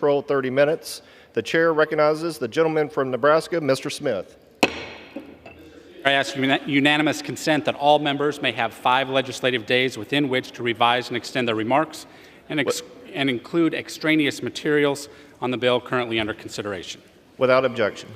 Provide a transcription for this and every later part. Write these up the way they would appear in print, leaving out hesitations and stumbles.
Control 30 minutes. The chair recognizes the gentleman from Nebraska, Mr. Smith. I ask unanimous consent that all members may have 5 legislative days within which to revise and extend their remarks and include extraneous materials on the bill currently under consideration. Without objection.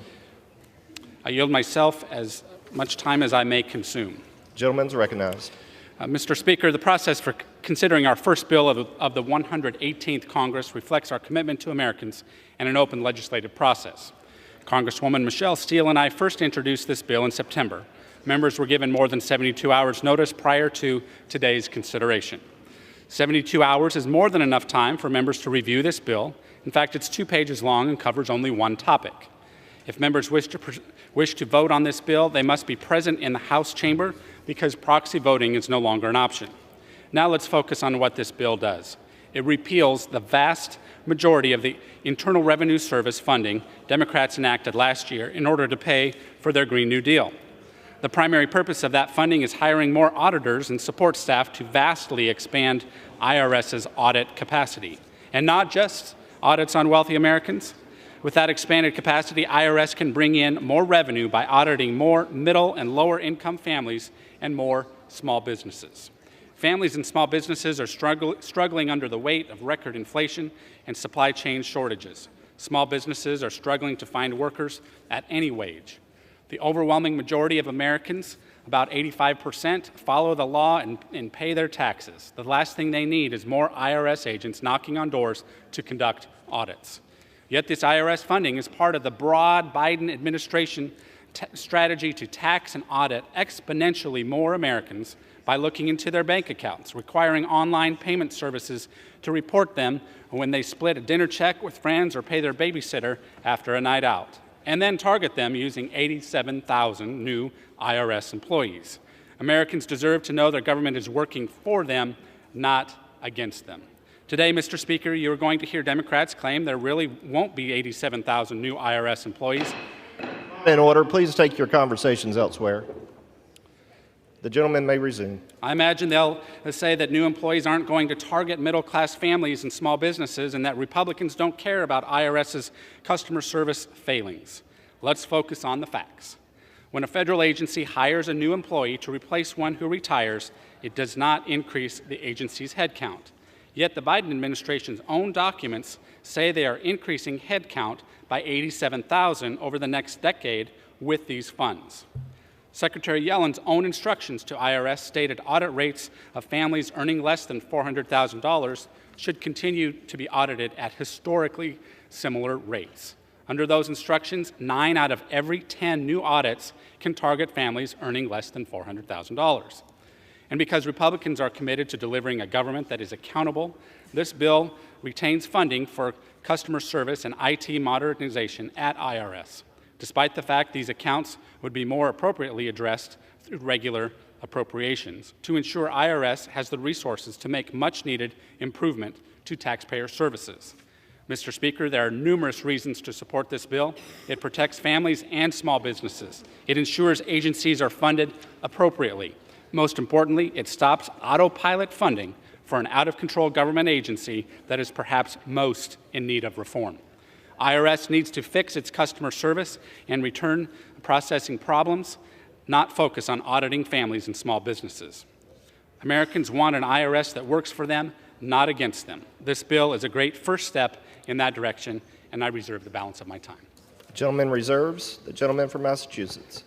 I yield myself as much time as I may consume. Gentleman's recognized. Mr. Speaker, the process for considering our first bill of the 118th Congress reflects our commitment to Americans and an open legislative process. Congresswoman Michelle Steele and I first introduced this bill in September. Members were given more than 72 hours notice prior to today's consideration. 72 hours is more than enough time for members to review this bill. In fact, it's 2 pages long and covers only one topic. If members wish to vote on this bill, they must be present in the House chamber because proxy voting is no longer an option. Now let's focus on what this bill does. It repeals the vast majority of the Internal Revenue Service funding Democrats enacted last year in order to pay for their Green New Deal. The primary purpose of that funding is hiring more auditors and support staff to vastly expand IRS's audit capacity, and not just audits on wealthy Americans. With that expanded capacity, IRS can bring in more revenue by auditing more middle and lower income families and more small businesses. Families and small businesses are struggling under the weight of record inflation and supply chain shortages. Small businesses are struggling to find workers at any wage. The overwhelming majority of Americans, about 85%, follow the law and pay their taxes. The last thing they need is more IRS agents knocking on doors to conduct audits. Yet this IRS funding is part of the broad Biden administration strategy to tax and audit exponentially more Americans by looking into their bank accounts, requiring online payment services to report them when they split a dinner check with friends or pay their babysitter after a night out, and then target them using 87,000 new IRS employees. Americans deserve to know their government is working for them, not against them. Today, Mr. Speaker, you are going to hear Democrats claim there really won't be 87,000 new IRS employees. In order, please take your conversations elsewhere. The gentleman may resume. I imagine they'll say that new employees aren't going to target middle-class families and small businesses and that Republicans don't care about IRS's customer service failings. Let's focus on the facts. When a federal agency hires a new employee to replace one who retires, it does not increase the agency's headcount. Yet the Biden administration's own documents say they are increasing headcount by 87,000 over the next decade with these funds. Secretary Yellen's own instructions to IRS stated audit rates of families earning less than $400,000 should continue to be audited at historically similar rates. Under those instructions, 9 out of every 10 new audits can target families earning less than $400,000. And because Republicans are committed to delivering a government that is accountable, this bill retains funding for customer service and IT modernization at IRS, despite the fact these accounts would be more appropriately addressed through regular appropriations to ensure IRS has the resources to make much-needed improvement to taxpayer services. Mr. Speaker, there are numerous reasons to support this bill. It protects families and small businesses. It ensures agencies are funded appropriately. Most importantly, it stops autopilot funding for an out-of-control government agency that is perhaps most in need of reform. IRS needs to fix its customer service and return processing problems, not focus on auditing families and small businesses. Americans want an IRS that works for them, not against them. This bill is a great first step in that direction, and I reserve the balance of my time. The gentleman reserves. The gentleman from Massachusetts.